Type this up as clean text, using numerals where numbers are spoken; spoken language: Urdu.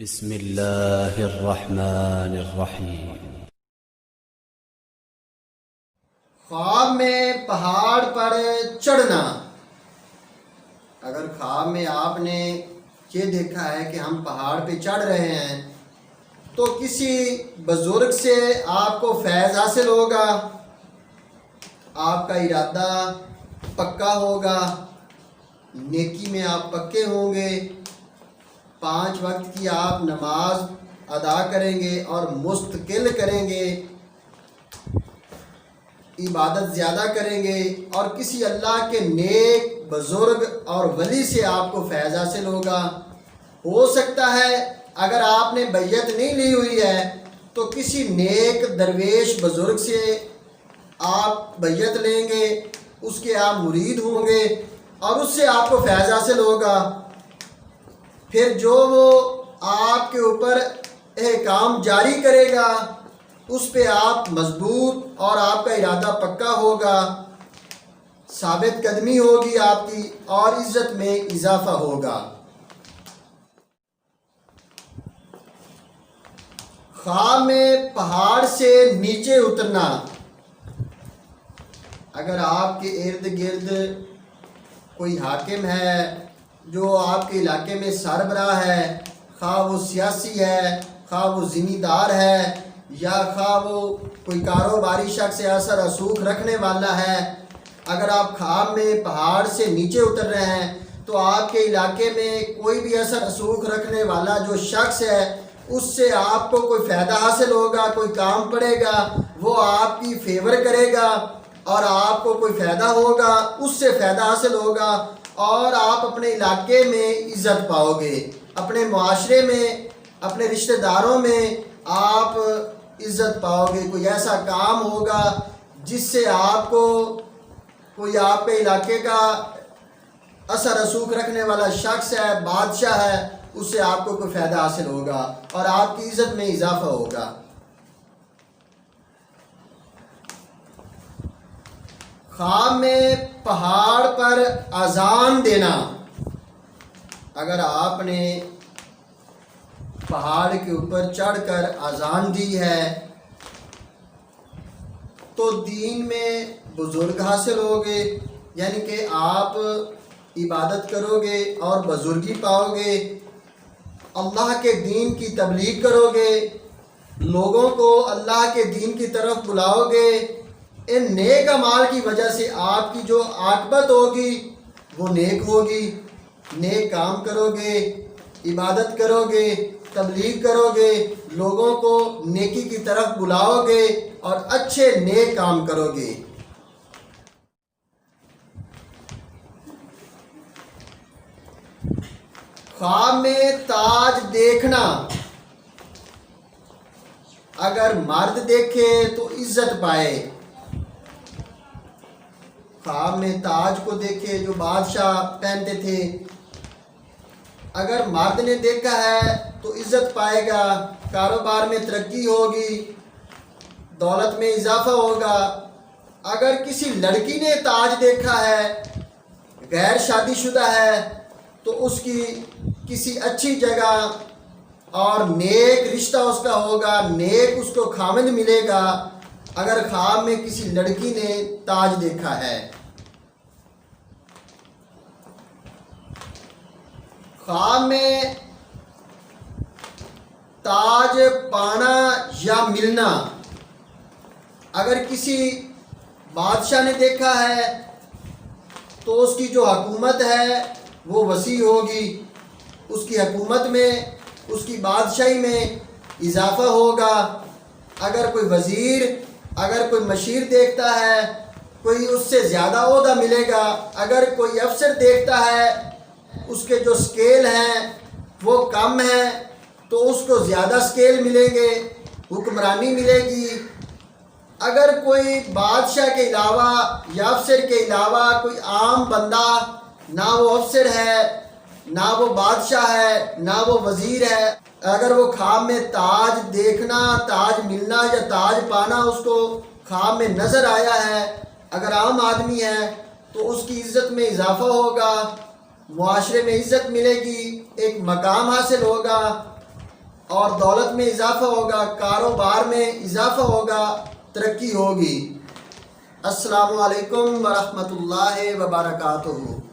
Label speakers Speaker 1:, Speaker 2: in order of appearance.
Speaker 1: بسم اللہ الرحمن الرحیم۔
Speaker 2: خواب میں پہاڑ پر چڑھنا۔ اگر خواب میں آپ نے یہ دیکھا ہے کہ ہم پہاڑ پہ چڑھ رہے ہیں تو کسی بزرگ سے آپ کو فیض حاصل ہوگا، آپ کا ارادہ پکا ہوگا، نیکی میں آپ پکے ہوں گے، 5 وقت کی آپ نماز ادا کریں گے اور مستقل کریں گے، عبادت زیادہ کریں گے، اور کسی اللہ کے نیک بزرگ اور ولی سے آپ کو فیض حاصل ہوگا۔ ہو سکتا ہے اگر آپ نے بیعت نہیں لی ہوئی ہے تو کسی نیک درویش بزرگ سے آپ بیعت لیں گے، اس کے آپ مرید ہوں گے اور اس سے آپ کو فیض حاصل ہوگا۔ پھر جو وہ آپ کے اوپر احکام جاری کرے گا اس پہ آپ مضبوط اور آپ کا ارادہ پکا ہوگا، ثابت قدمی ہوگی آپ کی اور عزت میں اضافہ ہوگا۔ خواب میں پہاڑ سے نیچے اترنا۔ اگر آپ کے ارد گرد کوئی حاکم ہے جو آپ کے علاقے میں سربراہ ہے، خواہ وہ سیاسی ہے، خواہ وہ ذمہ دار ہے، یا خواہ وہ کوئی کاروباری شخص یا اثر رسوخ رکھنے والا ہے، اگر آپ خواب میں پہاڑ سے نیچے اتر رہے ہیں تو آپ کے علاقے میں کوئی بھی اثر رسوخ رکھنے والا جو شخص ہے اس سے آپ کو کوئی فائدہ حاصل ہوگا، کوئی کام پڑے گا، وہ آپ کی فیور کرے گا اور آپ کو کوئی فائدہ ہوگا، اس سے فائدہ حاصل ہوگا اور آپ اپنے علاقے میں عزت پاؤ گے، اپنے معاشرے میں، اپنے رشتہ داروں میں آپ عزت پاؤ گے۔ کوئی ایسا کام ہوگا جس سے آپ کو کوئی آپ کے علاقے کا اثر رسوخ رکھنے والا شخص ہے، بادشاہ ہے، اس سے آپ کو کوئی فائدہ حاصل ہوگا اور آپ کی عزت میں اضافہ ہوگا۔ خواب میں پہاڑ پر اذان دینا۔ اگر آپ نے پہاڑ کے اوپر چڑھ کر اذان دی ہے تو دین میں بزرگ حاصل ہوگے، یعنی کہ آپ عبادت کرو گے اور بزرگی پاؤ گے، اللہ کے دین کی تبلیغ کرو گے، لوگوں کو اللہ کے دین کی طرف بلاؤ گے۔ ان نیک اعمال کی وجہ سے آپ کی جو عاقبت ہوگی وہ نیک ہوگی۔ نیک کام کرو گے، عبادت کرو گے، تبلیغ کرو گے، لوگوں کو نیکی کی طرف بلاؤ گے اور اچھے نیک کام کرو گے۔ خواب میں تاج دیکھنا۔ اگر مرد دیکھے تو عزت پائے، خواب میں تاج کو دیکھے جو بادشاہ پہنتے تھے، اگر مرد نے دیکھا ہے تو عزت پائے گا، کاروبار میں ترقی ہوگی، دولت میں اضافہ ہوگا۔ اگر کسی لڑکی نے تاج دیکھا ہے، غیر شادی شدہ ہے، تو اس کی کسی اچھی جگہ اور نیک رشتہ اس کا ہوگا، نیک اس کو خامند ملے گا اگر خواب میں کسی لڑکی نے تاج دیکھا ہے۔ خواب میں تاج پانا یا ملنا۔ اگر کسی بادشاہ نے دیکھا ہے تو اس کی جو حکومت ہے وہ وسیع ہوگی، اس کی حکومت میں، اس کی بادشاہی میں اضافہ ہوگا۔ اگر کوئی وزیر، اگر کوئی مشیر دیکھتا ہے کوئی اس سے زیادہ عہدہ ملے گا، اگر کوئی افسر دیکھتا ہے اس کے جو سکیل ہیں وہ کم ہیں تو اس کو زیادہ سکیل ملیں گے، حکمرانی ملے گی۔ اگر کوئی بادشاہ کے علاوہ یا افسر کے علاوہ کوئی عام بندہ، نہ وہ افسر ہے، نہ وہ بادشاہ ہے، نہ وہ وزیر ہے، اگر وہ خواب میں تاج دیکھنا، تاج ملنا یا تاج پانا اس کو خواب میں نظر آیا ہے، اگر عام آدمی ہے تو اس کی عزت میں اضافہ ہوگا، معاشرے میں عزت ملے گی، ایک مقام حاصل ہوگا، اور دولت میں اضافہ ہوگا، کاروبار میں اضافہ ہوگا، ترقی ہوگی۔ السلام علیکم ورحمۃ اللہ وبرکاتہ۔